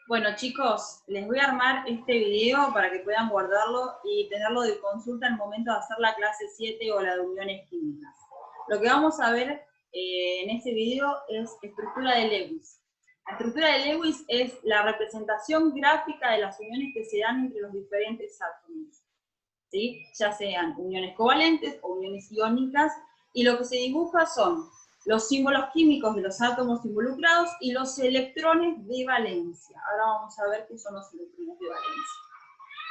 Bueno, chicos, les voy a armar este video para que puedan guardarlo y tenerlo de consulta al momento de hacer la clase 7 o la de uniones químicas. Lo que vamos a ver en este video es estructura de Lewis. La estructura de Lewis es la representación gráfica de las uniones que se dan entre los diferentes átomos, ¿sí? Ya sean uniones covalentes o uniones iónicas, y lo que se dibuja son los símbolos químicos de los átomos involucrados y los electrones de valencia. Ahora vamos a ver qué son los electrones de valencia,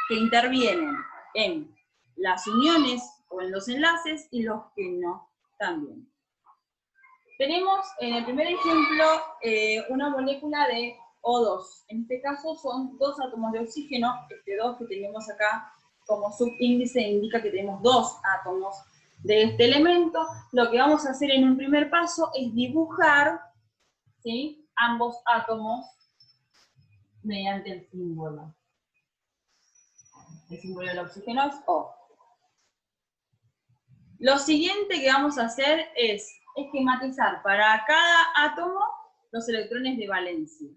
que intervienen en las uniones o en los enlaces y los que no también. Tenemos en el primer ejemplo una molécula de O2. En este caso son dos átomos de oxígeno. Este 2 que tenemos acá como subíndice indica que tenemos dos átomos de este elemento. Lo que vamos a hacer en un primer paso es dibujar, ¿sí?, ambos átomos mediante el símbolo. El símbolo del oxígeno es O. Lo siguiente que vamos a hacer es esquematizar para cada átomo los electrones de valencia.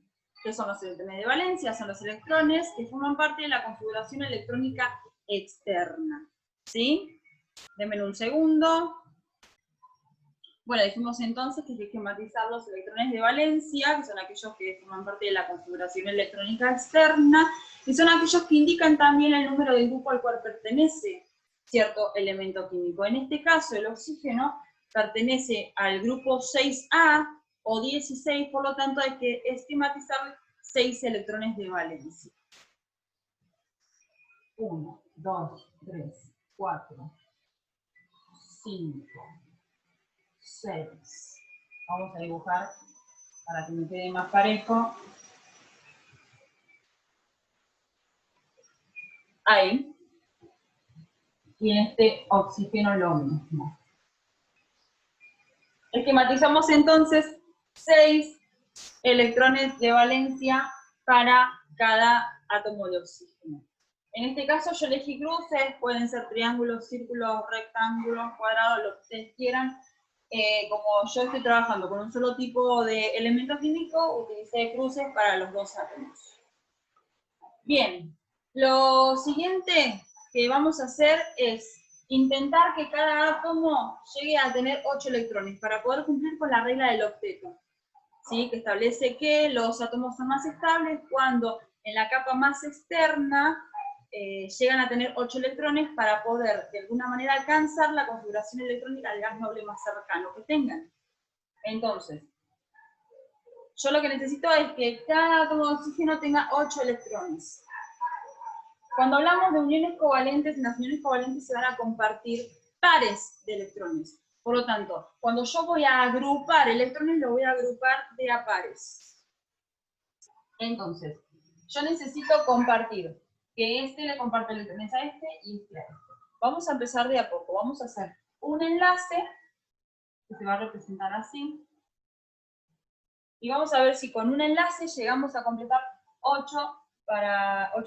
¿Qué son los electrones de valencia? Son los electrones que forman parte de la configuración electrónica externa. ¿Sí? Denme un segundo. Bueno, dijimos entonces que hay que esquematizar los electrones de valencia, que son aquellos que forman parte de la configuración electrónica externa, y son aquellos que indican también el número del grupo al cual pertenece cierto elemento químico. En este caso, el oxígeno pertenece al grupo 6A o 16, por lo tanto hay que esquematizar 6 electrones de valencia. 1, 2, 3, 4, 5, 6. Vamos a dibujar para que me quede más parejo. Ahí. Y en este oxígeno lo mismo. Esquematizamos entonces 6 electrones de valencia para cada átomo de oxígeno. En este caso yo elegí cruces, pueden ser triángulos, círculos, rectángulos, cuadrados, lo que ustedes quieran. Como yo estoy trabajando con un solo tipo de elemento químico, utilicé cruces para los dos átomos. Bien, lo siguiente que vamos a hacer es intentar que cada átomo llegue a tener 8 electrones para poder cumplir con la regla del octeto, ¿sí?, que establece que los átomos son más estables cuando en la capa más externa llegan a tener 8 electrones para poder de alguna manera alcanzar la configuración electrónica del gas noble más cercano que tengan. Entonces, yo lo que necesito es que cada átomo de oxígeno tenga 8 electrones. Cuando hablamos de uniones covalentes, en las uniones covalentes se van a compartir pares de electrones. Por lo tanto, cuando yo voy a agrupar electrones, lo voy a agrupar de a pares. Entonces, yo necesito compartir, que este le comparte electrones a este y este a este. Vamos a empezar de a poco. Vamos a hacer un enlace, que se va a representar así. Y vamos a ver si con un enlace llegamos a completar 8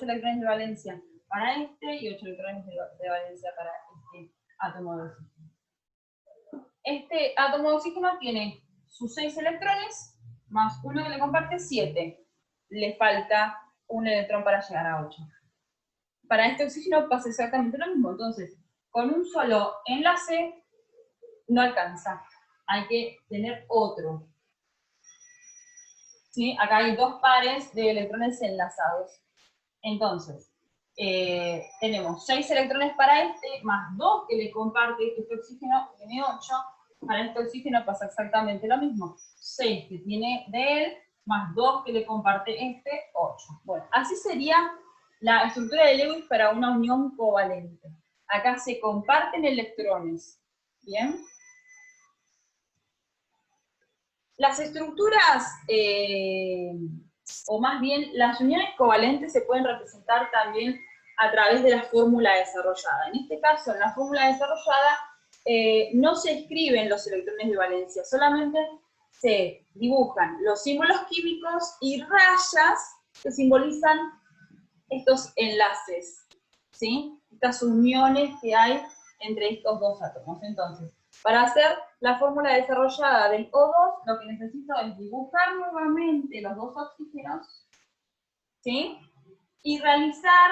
electrones de valencia para este y 8 electrones de valencia para este átomo de oxígeno. Este átomo de oxígeno tiene sus 6 electrones, más uno que le comparte 7. Le falta un electrón para llegar a 8. Para este oxígeno pasa exactamente lo mismo. Entonces, con un solo enlace no alcanza. Hay que tener otro. ¿Sí? Acá hay 2 pares de electrones enlazados. Entonces, tenemos 6 electrones para este, más 2 que le comparte este oxígeno, tiene 8. Para este oxígeno pasa exactamente lo mismo. 6 que tiene de él, más 2 que le comparte este, 8. Bueno, así sería la estructura de Lewis para una unión covalente. Acá se comparten electrones. ¿Bien? Las estructuras, o más bien las uniones covalentes, se pueden representar también a través de la fórmula desarrollada. En este caso, en la fórmula desarrollada, no se escriben los electrones de valencia, solamente se dibujan los símbolos químicos y rayas que simbolizan estos enlaces, ¿sí? Estas uniones que hay entre estos dos átomos. Entonces, para hacer la fórmula desarrollada del O2, lo que necesito es dibujar nuevamente los dos oxígenos ¿sí? Y realizar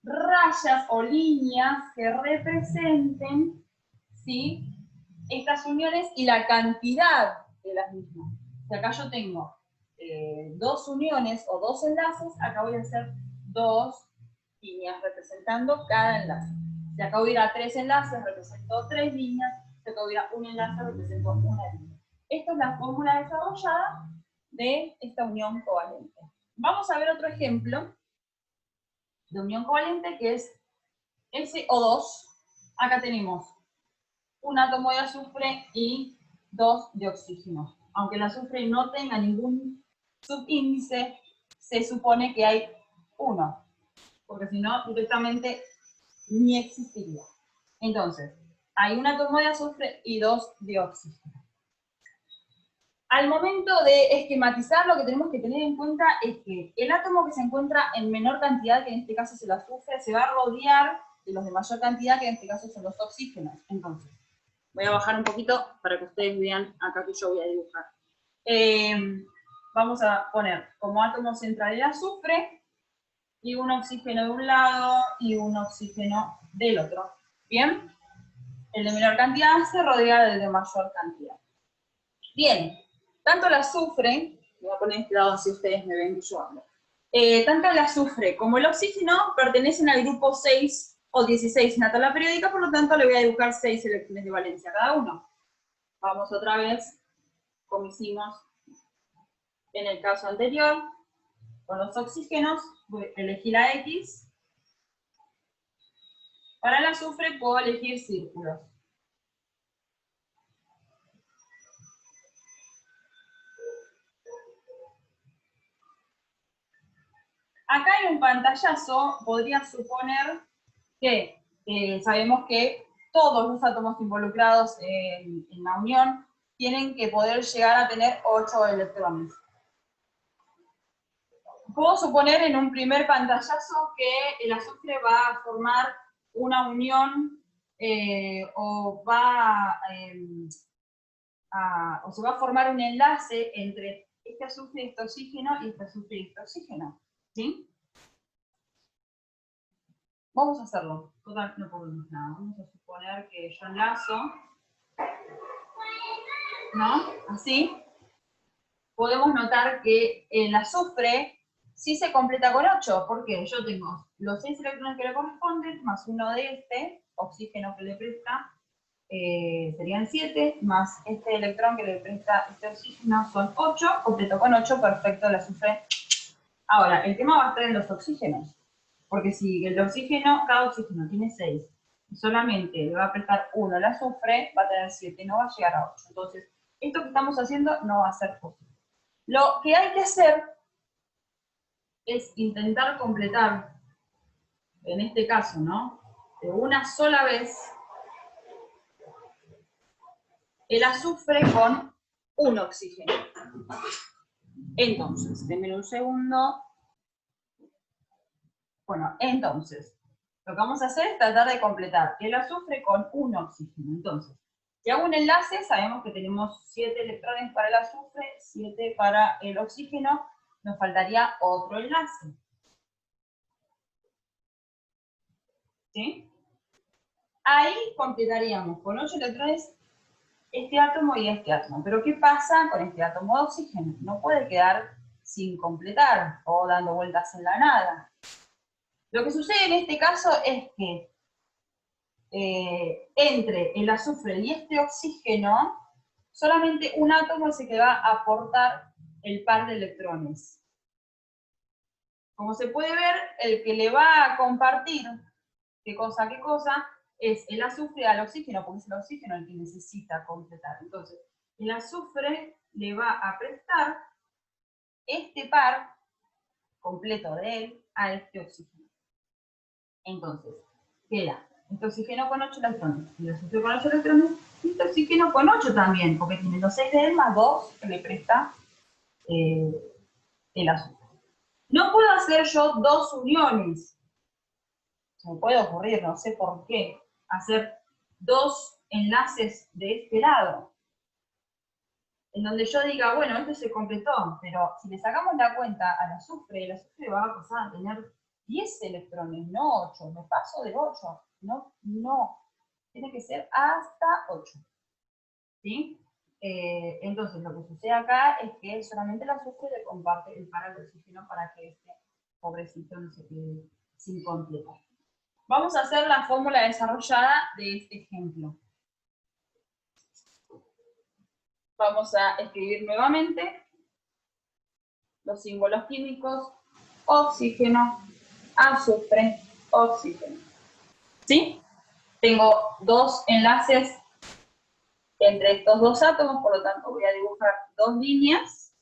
rayas o líneas que representen, ¿sí?, estas uniones y la cantidad de las mismas. Si acá yo tengo dos uniones o dos enlaces, acá voy a hacer dos líneas representando cada enlace. Si acá hubiera tres enlaces, represento tres líneas. Si acá hubiera un enlace, represento una línea. Esta es la fórmula desarrollada de esta unión covalente. Vamos a ver otro ejemplo de unión covalente que es SO2. Acá tenemos un átomo de azufre y dos de oxígeno. Aunque el azufre no tenga ningún subíndice, se supone que hay uno, porque si no, directamente ni existiría. Entonces, hay un átomo de azufre y dos de oxígeno. Al momento de esquematizar, lo que tenemos que tener en cuenta es que el átomo que se encuentra en menor cantidad, que en este caso es el azufre, se va a rodear de los de mayor cantidad, que en este caso son los oxígenos. Entonces, voy a bajar un poquito para que ustedes vean acá que yo voy a dibujar. Vamos a poner como átomo central el azufre, y un oxígeno de un lado y un oxígeno del otro. ¿Bien? El de menor cantidad se rodea del de mayor cantidad. Bien, tanto el azufre, voy a poner este lado así ustedes me ven que yo hablo, tanto el azufre como el oxígeno pertenecen al grupo 6 o 16 en la tabla periódica, por lo tanto le voy a dibujar 6 electrones de valencia a cada uno. Vamos otra vez, como hicimos en el caso anterior, con los oxígenos, elegí la X. Para el azufre puedo elegir círculos. Acá en un pantallazo podría suponer que sabemos que todos los átomos involucrados en la unión tienen que poder llegar a tener 8 electrones. Puedo suponer en un primer pantallazo que el azufre va a formar una unión o se va a formar un enlace entre este azufre y este oxígeno y este azufre y este oxígeno. ¿Sí? Vamos a hacerlo. Total, no podemos nada. Vamos a suponer que yo enlazo, ¿no? Así. Podemos notar que el azufre sí se completa con 8, porque yo tengo los 6 electrones que le corresponden, más uno de este, oxígeno que le presta, serían 7, más este electrón que le presta este oxígeno son 8, completo con 8, perfecto el azufre. Ahora, el tema va a estar en los oxígenos, porque si el oxígeno, cada oxígeno tiene 6, y solamente le va a prestar 1 al azufre, va a tener 7, no va a llegar a 8. Entonces, esto que estamos haciendo no va a ser posible. Lo que hay que hacer es intentar completar, en este caso, ¿no?, de una sola vez, el azufre con un oxígeno. Entonces, denme un segundo. Bueno, entonces, lo que vamos a hacer es tratar de completar el azufre con un oxígeno. Entonces, si hago un enlace, sabemos que tenemos 7 electrones para el azufre, 7 para el oxígeno, nos faltaría otro enlace. ¿Sí? Ahí completaríamos con 8 electrones este átomo y este átomo. Pero ¿qué pasa con este átomo de oxígeno? No puede quedar sin completar o dando vueltas en la nada. Lo que sucede en este caso es que entre el azufre y este oxígeno, solamente un átomo es el que va a aportar el par de electrones. Como se puede ver, el que le va a compartir qué cosa, es el azufre al oxígeno, porque es el oxígeno el que necesita completar. Entonces, el azufre le va a prestar este par completo de él a este oxígeno. Entonces, queda este oxígeno con 8 electrones, el azufre con 8 electrones, y este oxígeno con 8 también, porque tiene los 6 de él más 2 que le presta el azufre. No puedo hacer yo dos uniones. Se me puede ocurrir, no sé por qué, hacer dos enlaces de este lado. en donde yo diga, bueno, esto se completó, pero si le sacamos la cuenta al azufre, el azufre va a pasar a tener 10 electrones, no 8. Me paso de 8. No. Tiene que ser hasta 8. ¿Sí? Entonces, lo que sucede acá es que solamente el azufre le comparte el par al oxígeno para que este pobrecito no se quede sin completar. Vamos a hacer la fórmula desarrollada de este ejemplo. Vamos a escribir nuevamente los símbolos químicos: oxígeno, azufre, oxígeno. ¿Sí? Tengo dos enlaces entre estos dos átomos, por lo tanto voy a dibujar dos líneas,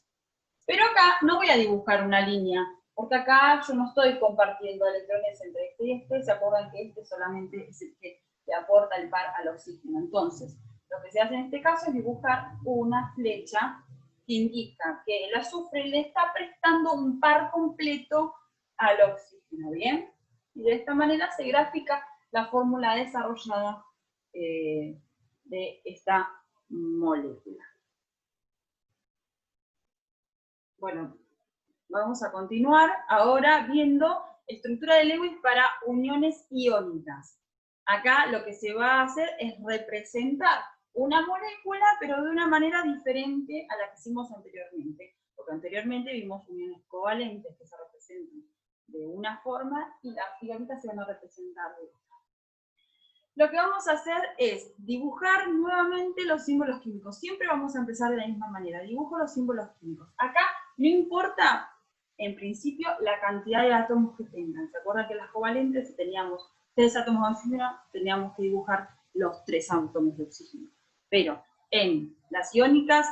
pero acá no voy a dibujar una línea, porque acá yo no estoy compartiendo electrones entre este y este. Se acuerdan que este solamente es el que le aporta el par al oxígeno. Entonces, lo que se hace en este caso es dibujar una flecha que indica que el azufre le está prestando un par completo al oxígeno, ¿bien? Y de esta manera se grafica la fórmula desarrollada de esta molécula. Bueno, vamos a continuar ahora viendo estructura de Lewis para uniones iónicas. Acá lo que se va a hacer es representar una molécula, pero de una manera diferente a la que hicimos anteriormente. Porque anteriormente vimos uniones covalentes que se representan de una forma y las iónicas se van a representar de otra. Lo que vamos a hacer es dibujar nuevamente los símbolos químicos. Siempre vamos a empezar de la misma manera. Dibujo los símbolos químicos. Acá no importa, en principio, la cantidad de átomos que tengan. ¿Se acuerdan que las covalentes, si teníamos 3 átomos de oxígeno, teníamos que dibujar los 3 átomos de oxígeno? Pero en las iónicas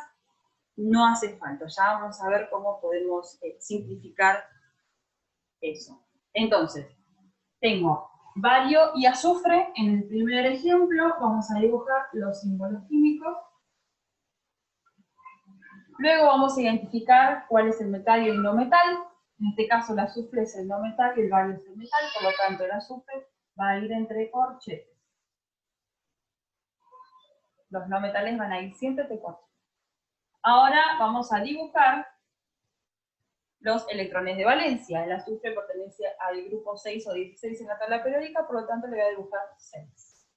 no hace falta. Ya vamos a ver cómo podemos simplificar eso. Entonces, tengo bario y azufre. En el primer ejemplo vamos a dibujar los símbolos químicos. Luego vamos a identificar cuál es el metal y el no metal. En este caso el azufre es el no metal y el bario es el metal, por lo tanto el azufre va a ir entre corchetes. Los no metales van a ir siempre entre corchetes. Ahora vamos a dibujar los electrones de valencia. El azufre pertenece al grupo 6 o 16 en la tabla periódica, por lo tanto le voy a dibujar 6.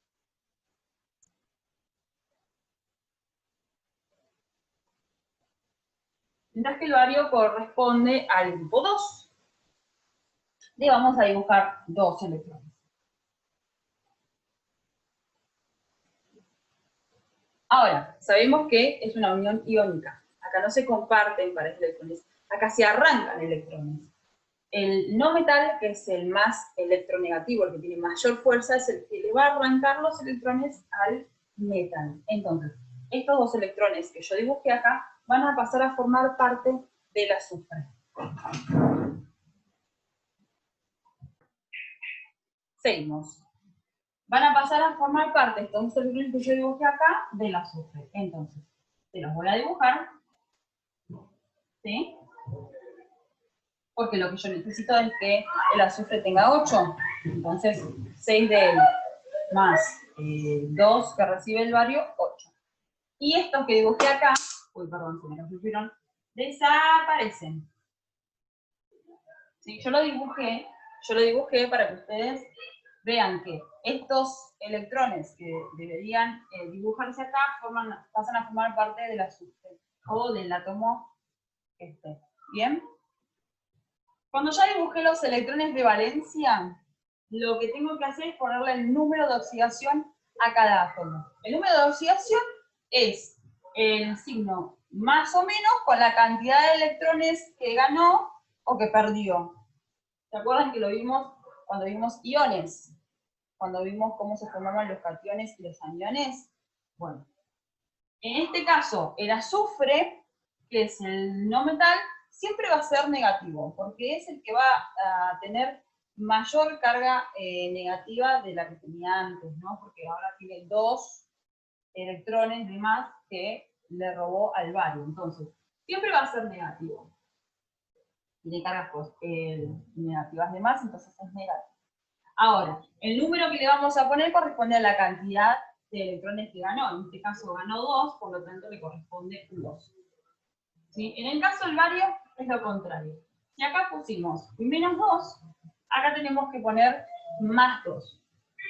Mientras que el bario corresponde al grupo 2. Le vamos a dibujar 2 electrones. Ahora, sabemos que es una unión iónica. Acá no se comparten pares de electrones. Acá se arrancan electrones. El no metal, que es el más electronegativo, el que tiene mayor fuerza, es el que le va a arrancar los electrones al metal. Entonces, estos 2 electrones que yo dibujé acá van a pasar a formar parte del azufre. Seguimos. Van a pasar a formar parte, estos electrones que yo dibujé acá, del azufre. Entonces, se los voy a dibujar, ¿sí? Porque lo que yo necesito es que el azufre tenga 8. Entonces, 6 de él más 2 que recibe el bario, 8. Y estos que dibujé acá, uy, perdón, se me confundieron, desaparecen. ¿Sí? Yo lo dibujé para que ustedes vean que estos electrones que deberían dibujarse acá pasan a formar parte del azufre o del átomo este. ¿Bien? Cuando ya dibujé los electrones de valencia, lo que tengo que hacer es ponerle el número de oxidación a cada átomo. El número de oxidación es el signo más o menos con la cantidad de electrones que ganó o que perdió. ¿Se acuerdan que lo vimos cuando vimos iones? Cuando vimos cómo se formaban los cationes y los aniones. Bueno, en este caso, el azufre, que es el no metal, siempre va a ser negativo, porque es el que va a tener mayor carga negativa de la que tenía antes, ¿no? Porque ahora tiene 2 electrones de más que le robó al bario. Entonces, siempre va a ser negativo. Tiene cargas negativas de más, entonces es negativo. Ahora, el número que le vamos a poner corresponde a la cantidad de electrones que ganó. En este caso ganó 2, por lo tanto le corresponde un 2. ¿Sí? En el caso del bario es lo contrario. Si acá pusimos menos 2, acá tenemos que poner más 2.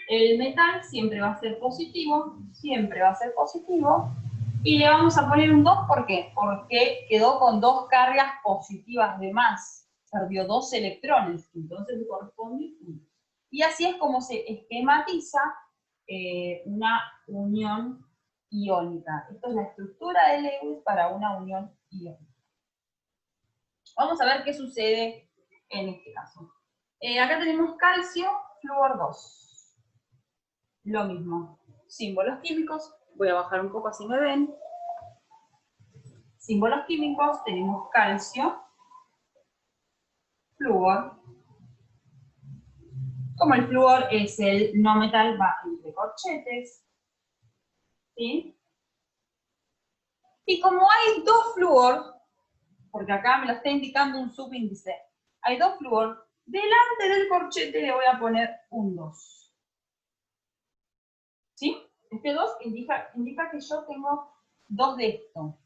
El metal siempre va a ser positivo, y le vamos a poner un 2, ¿por qué? Porque quedó con 2 cargas positivas de más, perdió 2 electrones, entonces le corresponde 1. Y así es como se esquematiza una unión iónica. Esta es la estructura de Lewis para una unión iónica. Vamos a ver qué sucede en este caso. Acá tenemos calcio, flúor 2. Lo mismo. Símbolos químicos. Voy a bajar un poco así me ven. Símbolos químicos. Tenemos calcio, flúor. Como el flúor es el no metal, va entre corchetes. ¿Sí? Y como hay 2 flúor, porque acá me lo está indicando un subíndice, hay 2 flúor, delante del corchete le voy a poner un 2. ¿Sí? Este 2 indica que yo tengo 2 de esto.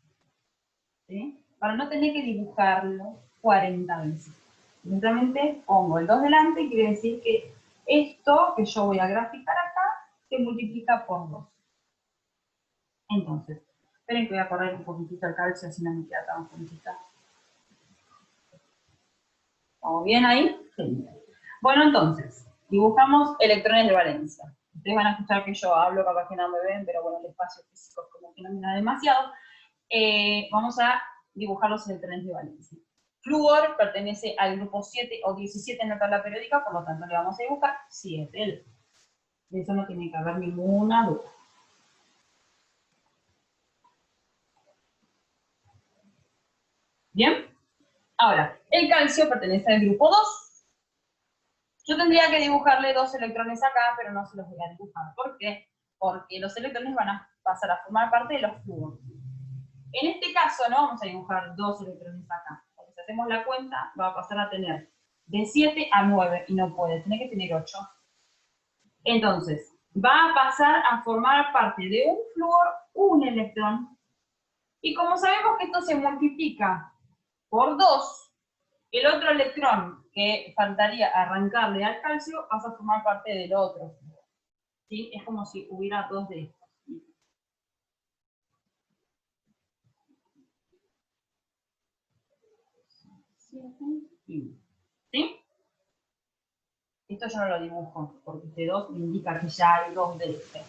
¿Sí? Para no tener que dibujarlo 40 veces. Simplemente pongo el 2 delante y quiere decir que esto que yo voy a graficar acá se multiplica por 2. Entonces, esperen que voy a correr un poquitito el calcio, así no me queda tan juntita. ¿Estamos bien ahí? Genial. Bueno, entonces, dibujamos electrones de valencia. Ustedes van a escuchar que yo hablo, capaz que no me ven, pero bueno, el espacio físico es como que no me da demasiado. Vamos a dibujar los electrones de valencia. Flúor pertenece al grupo 7 o 17 en la tabla periódica, por lo tanto le vamos a dibujar 7. De eso no tiene que haber ninguna duda. ¿Bien? Ahora, el calcio pertenece al grupo 2. Yo tendría que dibujarle 2 electrones acá, pero no se los voy a dibujar. ¿Por qué? Porque los electrones van a pasar a formar parte de los flúor. En este caso no vamos a dibujar 2 electrones acá. Porque si hacemos la cuenta, va a pasar a tener de 7 a 9, y no puede, tiene que tener 8. Entonces, va a pasar a formar parte de un flúor un electrón. Y como sabemos que esto se multiplica por 2, el otro electrón que faltaría arrancarle al calcio pasa a formar parte del otro flúor. ¿Sí? Es como si hubiera 2 de estos. ¿Sí? Esto yo no lo dibujo, porque este 2 me indica que ya hay 2 de este.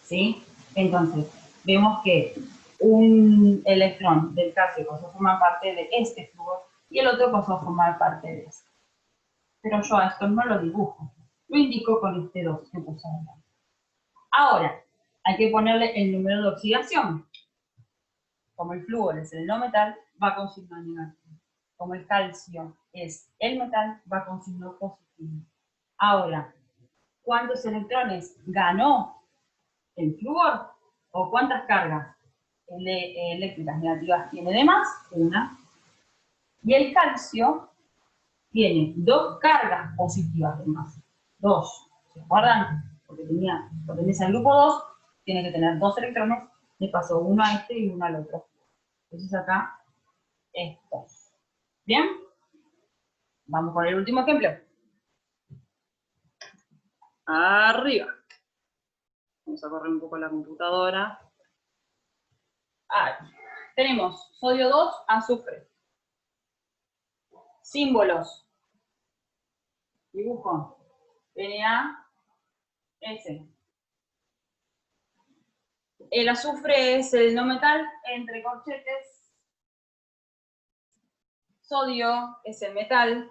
¿Sí? Entonces, vemos que un electrón del calcio pasó a formar parte de este flúor y el otro pasó a formar parte de este. Pero yo a esto no lo dibujo, lo indico con este 2 que puse acá. Ahora, hay que ponerle el número de oxidación. Como el flúor es el no metal, va con signo negativo. Como el calcio es el metal, va con signo positivo. Ahora, ¿cuántos electrones ganó el flúor? ¿O cuántas cargas eléctricas negativas tiene de más? Una. Y el calcio tiene 2 cargas positivas de más. 2. ¿Se acuerdan? Porque pertenece al grupo 2, tiene que tener 2 electrones, le pasó uno a este y uno al otro. Entonces acá, estos. ¿Bien? Vamos con el último ejemplo. Arriba. Vamos a correr un poco la computadora. Ahí. Tenemos sodio 2, azufre. Símbolos. Dibujo. NaS. El azufre es el no metal entre corchetes. Sodio es el metal,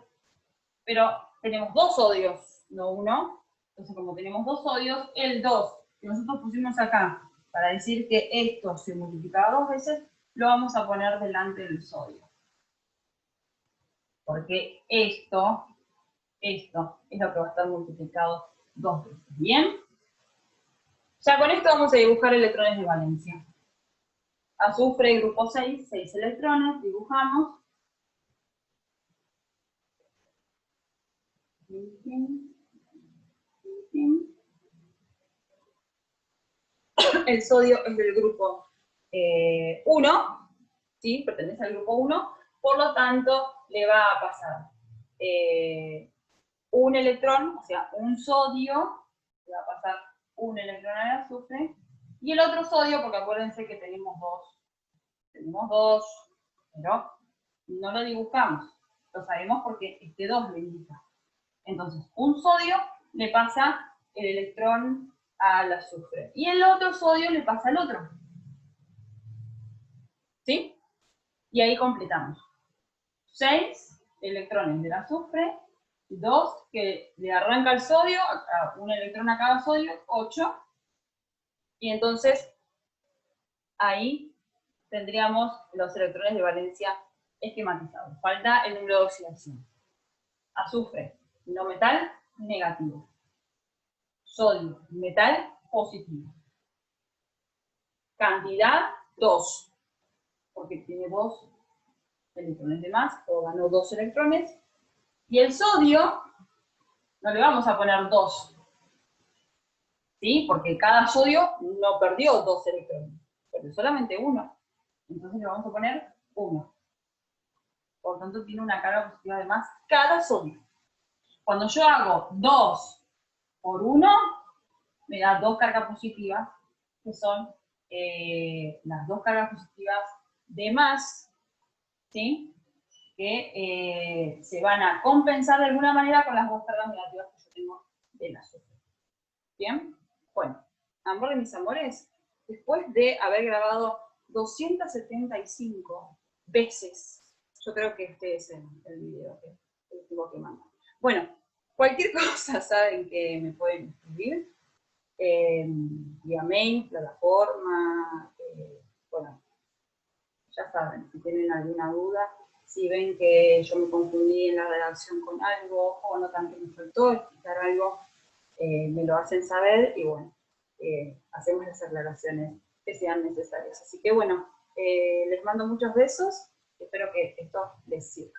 pero tenemos 2 sodios, no uno. Entonces, como tenemos 2 sodios, el 2 que nosotros pusimos acá para decir que esto se multiplicaba 2 veces, lo vamos a poner delante del sodio. Porque esto es lo que va a estar multiplicado 2 veces. ¿Bien? Ya con esto vamos a dibujar electrones de valencia. Azufre, grupo 6, 6 electrones, dibujamos. el sodio es del grupo 1, ¿sí? Pertenece al grupo 1, por lo tanto le va a pasar un electrón, o sea, un sodio, le va a pasar un electrón al azufre, y el otro sodio, porque acuérdense que tenemos dos, pero no lo dibujamos, lo sabemos porque este 2 lo indica. Entonces, un sodio le pasa el electrón al azufre, y el otro sodio le pasa al otro. ¿Sí? Y ahí completamos. 6 electrones del azufre, 2 que le arranca el sodio, un electrón a cada sodio, 8. Y entonces ahí tendríamos los electrones de valencia esquematizados. Falta el número de oxidación. Azufre, no metal, negativo. Sodio, metal, positivo. Cantidad, 2, porque tiene 2 electrones de más, o ganó 2 electrones. Y el sodio, no le vamos a poner 2, ¿sí? Porque cada sodio no perdió 2 electrones, perdió solamente 1. Entonces le vamos a poner 1. Por tanto, tiene una carga positiva de más cada sodio. Cuando yo hago 2 por 1, me da 2 cargas positivas, que son las 2 cargas positivas de más, ¿sí? Que se van a compensar de alguna manera con las 2 cargas negativas que yo tengo del azufre. ¿Bien? Bueno, amor de mis amores, después de haber grabado 275 veces, yo creo que este es el video que tengo que mandar. Bueno, cualquier cosa saben que me pueden escribir vía mail, plataforma, bueno, ya saben, si tienen alguna duda, si ven que yo me confundí en la redacción con algo, o notan que me faltó explicar algo, me lo hacen saber y bueno, hacemos las aclaraciones que sean necesarias. Así que bueno, les mando muchos besos, espero que esto les sirva.